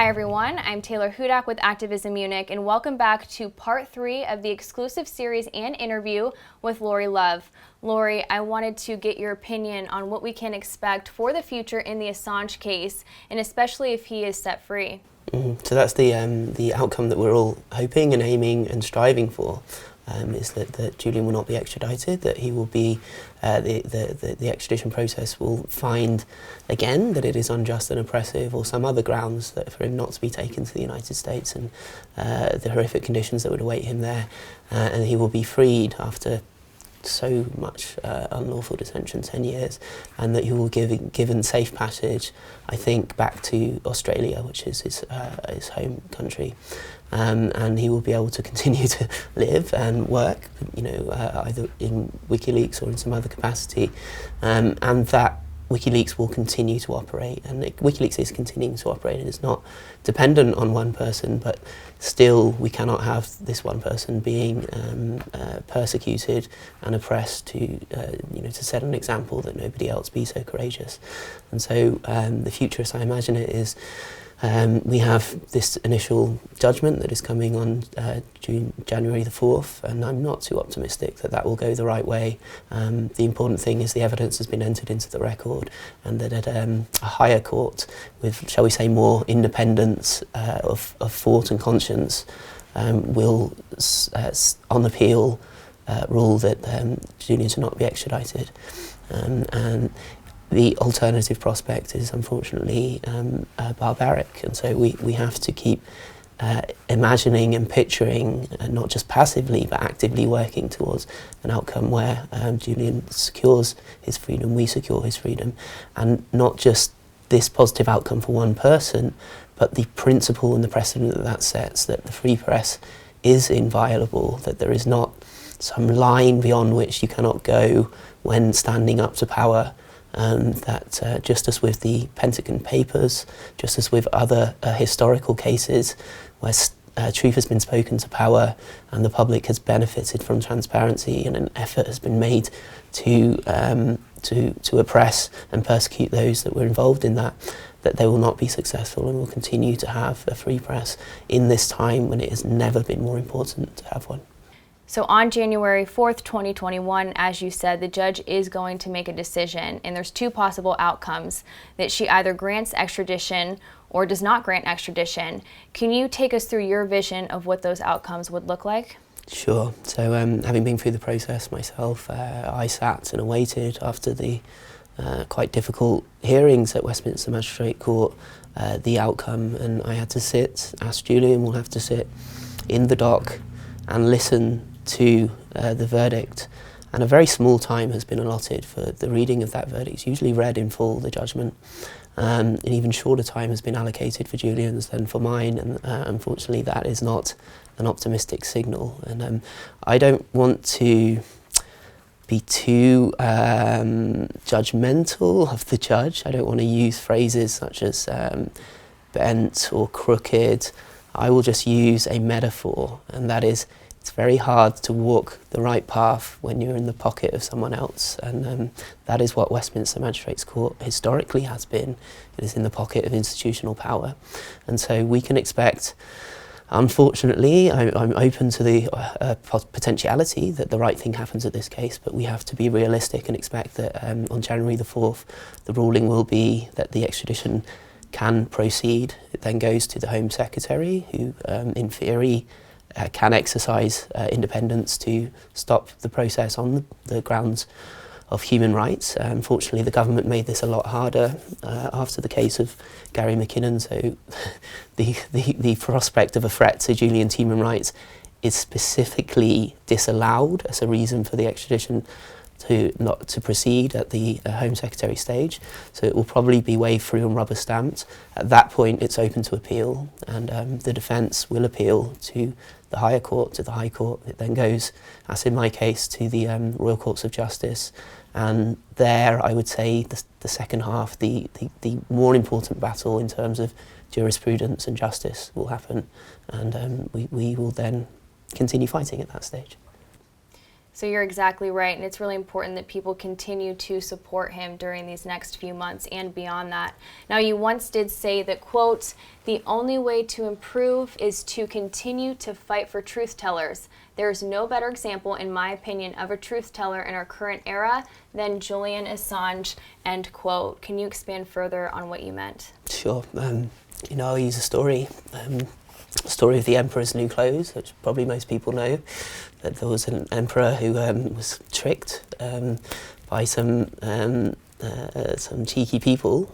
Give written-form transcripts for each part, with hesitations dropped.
Hi everyone, I'm Taylor Hudak with Activism Munich, and welcome back to part 3 of the exclusive series and interview with Lauri Love. Lauri, I wanted to get your opinion on what we can expect for the future in the Assange case, and especially if he is set free. So that's the outcome that we're all hoping and aiming and striving for. Is that Julian will not be extradited, that he will be, the extradition process will find again that it is unjust and oppressive or some other grounds that for him not to be taken to the United States and the horrific conditions that would await him there, and he will be freed after so much unlawful detention, 10 years, and that he will given safe passage, I think, back to Australia, which is his home country. And he will be able to continue to live and work, either in WikiLeaks or in some other capacity, and that WikiLeaks will continue to operate, and WikiLeaks is continuing to operate. It is not dependent on one person, but still we cannot have this one person being persecuted and oppressed to set an example that nobody else be so courageous. And so the future, as I imagine it, is we have this initial judgment that is coming on January the 4th, and I'm not too optimistic that that will go the right way. The important thing is the evidence has been entered into the record, and that at a higher court with, shall we say, more independence of thought and conscience will, on appeal, rule that Julian should not be extradited. And the alternative prospect is unfortunately barbaric, and so we have to keep imagining and picturing, not just passively but actively working towards an outcome where Julian secures his freedom, we secure his freedom, and not just this positive outcome for one person, but the principle and the precedent that sets, that the free press is inviolable, that there is not some line beyond which you cannot go when standing up to power. That just as with the Pentagon Papers, just as with other historical cases where truth has been spoken to power and the public has benefited from transparency, and an effort has been made to oppress and persecute those that were involved in that they will not be successful, and will continue to have a free press in this time when it has never been more important to have one. So on January 4th, 2021, as you said, the judge is going to make a decision, and there's two possible outcomes: that she either grants extradition or does not grant extradition. Can you take us through your vision of what those outcomes would look like? Sure. So having been through the process myself, I sat and awaited after the quite difficult hearings at Westminster Magistrate Court the outcome, and I had to sit, as Julian will have to sit, in the dock and listen to the verdict, and a very small time has been allotted for the reading of that verdict. It's usually read in full, the judgment, and even shorter time has been allocated for Julian's than for mine, and unfortunately that is not an optimistic signal. And I don't want to be too judgmental of the judge. I don't want to use phrases such as bent or crooked. I will just use a metaphor, and that is, it's very hard to walk the right path when you're in the pocket of someone else, and that is what Westminster Magistrates Court historically has been. It is in the pocket of institutional power, and so we can expect, unfortunately, I'm open to the potentiality that the right thing happens at this case, but we have to be realistic and expect that on January the 4th, the ruling will be that the extradition can proceed. It then goes to the Home Secretary, who in theory can exercise independence to stop the process on the grounds of human rights. Unfortunately, the government made this a lot harder after the case of Gary McKinnon, so the prospect of a threat to Julian's human rights is specifically disallowed as a reason for the extradition not to proceed at the Home Secretary stage. So it will probably be waved through and rubber stamped. At that point, it's open to appeal, and the defence will appeal to the higher court, to the High Court. It then goes, as in my case, to the Royal Courts of Justice, and there I would say the second half, the more important battle in terms of jurisprudence and justice will happen, and we will then continue fighting at that stage. So you're exactly right, and it's really important that people continue to support him during these next few months and beyond that. Now, you once did say that, quote, "The only way to improve is to continue to fight for truth tellers. There is no better example, in my opinion, of a truth teller in our current era than Julian Assange," end quote. Can you expand further on what you meant? Sure. I'll use a story of the Emperor's New Clothes, which probably most people know, that there was an emperor who was tricked by some cheeky people.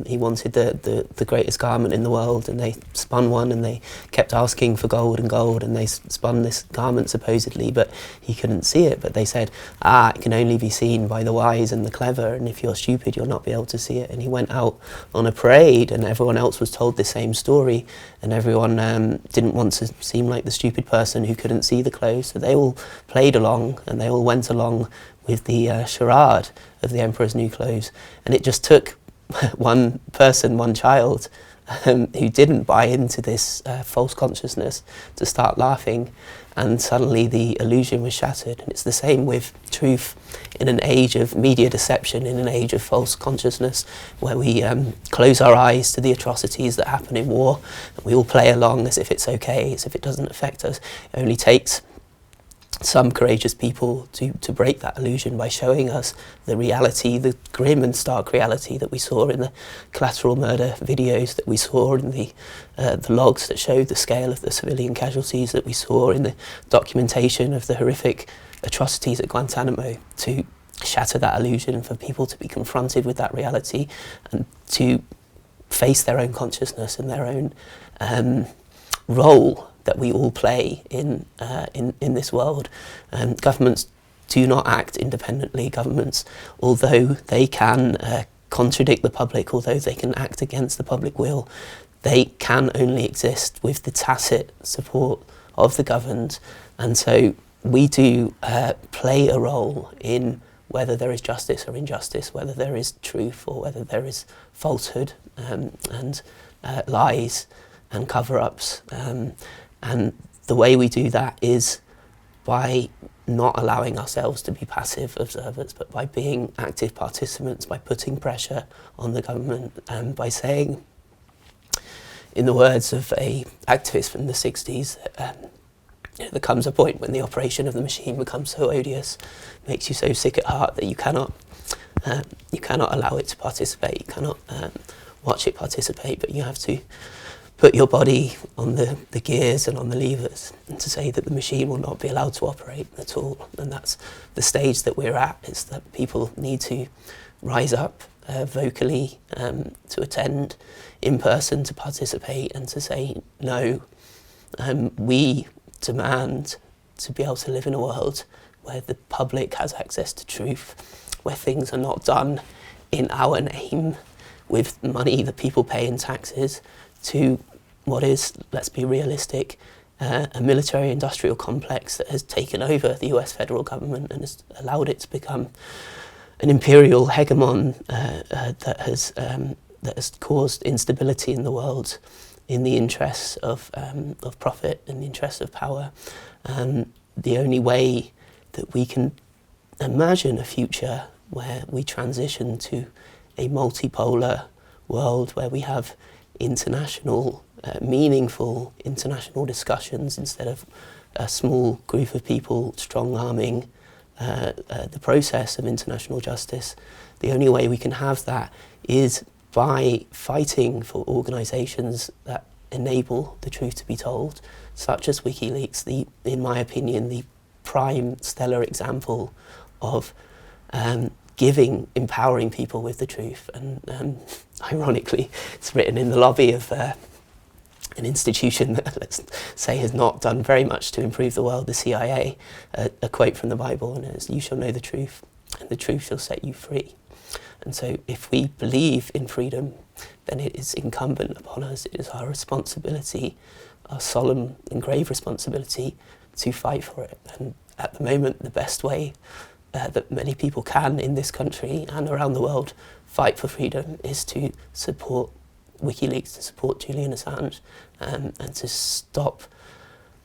He wanted the greatest garment in the world, and they spun one, and they kept asking for gold, and they spun this garment supposedly, but he couldn't see it. But they said, it can only be seen by the wise and the clever, and if you're stupid, you'll not be able to see it. And he went out on a parade, and everyone else was told the same story, and everyone didn't want to seem like the stupid person who couldn't see the clothes, so they all played along, and they all went along with the charade of the Emperor's New Clothes. And it just took one person, one child, who didn't buy into this false consciousness to start laughing, and suddenly the illusion was shattered. And it's the same with truth in an age of media deception, in an age of false consciousness, where we close our eyes to the atrocities that happen in war, and we all play along as if it's okay, as if it doesn't affect us. It only takes some courageous people to break that illusion by showing us the reality, the grim and stark reality that we saw in the collateral murder videos, that we saw in the logs that showed the scale of the civilian casualties, that we saw in the documentation of the horrific atrocities at Guantanamo, to shatter that illusion and for people to be confronted with that reality and to face their own consciousness and their own role that we all play in this world. Governments do not act independently. Governments, although they can contradict the public, although they can act against the public will, they can only exist with the tacit support of the governed. And so we do play a role in whether there is justice or injustice, whether there is truth or whether there is falsehood and lies and cover-ups. And the way we do that is by not allowing ourselves to be passive observers, but by being active participants, by putting pressure on the government, and by saying, in the words of an activist from the 60s, there comes a point when the operation of the machine becomes so odious, makes you so sick at heart that you cannot allow it to participate, you cannot watch it participate, but you have to put your body on the gears and on the levers, and to say that the machine will not be allowed to operate at all. And that's the stage that we're at, is that people need to rise up vocally, to attend in person, to participate and to say no. We demand to be able to live in a world where the public has access to truth, where things are not done in our name with money that people pay in taxes, to what is, let's be realistic, a military-industrial complex that has taken over the US federal government and has allowed it to become an imperial hegemon that has caused instability in the world in the interests of profit, in the interests of power. The only way that we can imagine a future where we transition to a multipolar world, where we have international, meaningful international discussions instead of a small group of people strong-arming the process of international justice. The only way we can have that is by fighting for organisations that enable the truth to be told, such as WikiLeaks, in my opinion, the prime stellar example of empowering people with the truth. And ironically, it's written in the lobby of an institution that, let's say, has not done very much to improve the world, the CIA. A quote from the Bible, and it is, "You shall know the truth, and the truth shall set you free." And so if we believe in freedom, then it is incumbent upon us, it is our responsibility, our solemn and grave responsibility, to fight for it. And at the moment, the best way that many people can in this country and around the world fight for freedom is to support WikiLeaks, to support Julian Assange, and to stop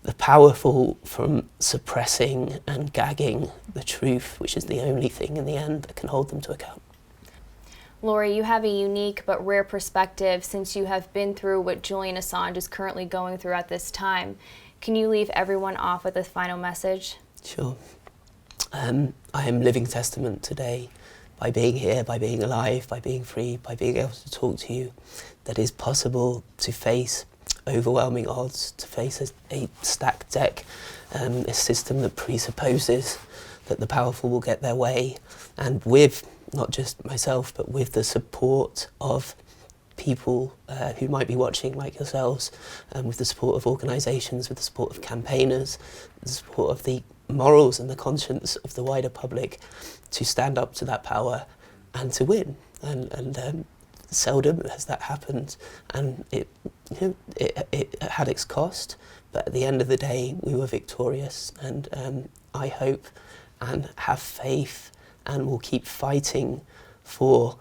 the powerful from suppressing and gagging the truth, which is the only thing in the end that can hold them to account. Lauri, you have a unique but rare perspective since you have been through what Julian Assange is currently going through at this time. Can you leave everyone off with a final message? Sure. I am living testament today, by being here, by being alive, by being free, by being able to talk to you, that it is possible to face overwhelming odds, to face a stacked deck, a system that presupposes that the powerful will get their way, and with not just myself, but with the support of people who might be watching like yourselves, with the support of organisations, with the support of campaigners, the support of the morals and the conscience of the wider public, to stand up to that power and to win. And seldom has that happened, and it had its cost, but at the end of the day we were victorious, and I hope and have faith and will keep fighting for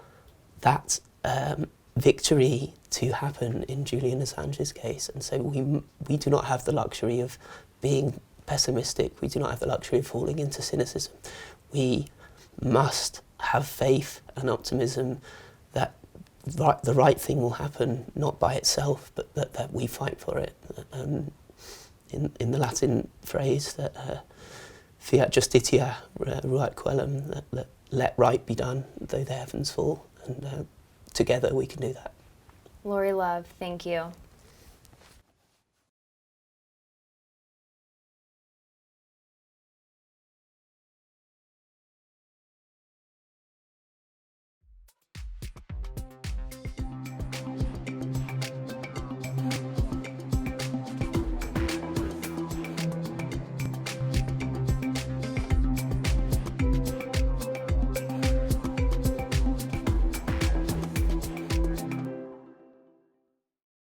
that victory to happen in Julian Assange's case. And so we do not have the luxury of being pessimistic, we do not have the luxury of falling into cynicism. We must have faith and optimism that the right thing will happen, not by itself, but that we fight for it. In the Latin phrase that fiat justitia ruat coelum, that let right be done, though the heavens fall, and together we can do that. Lauri Love, thank you.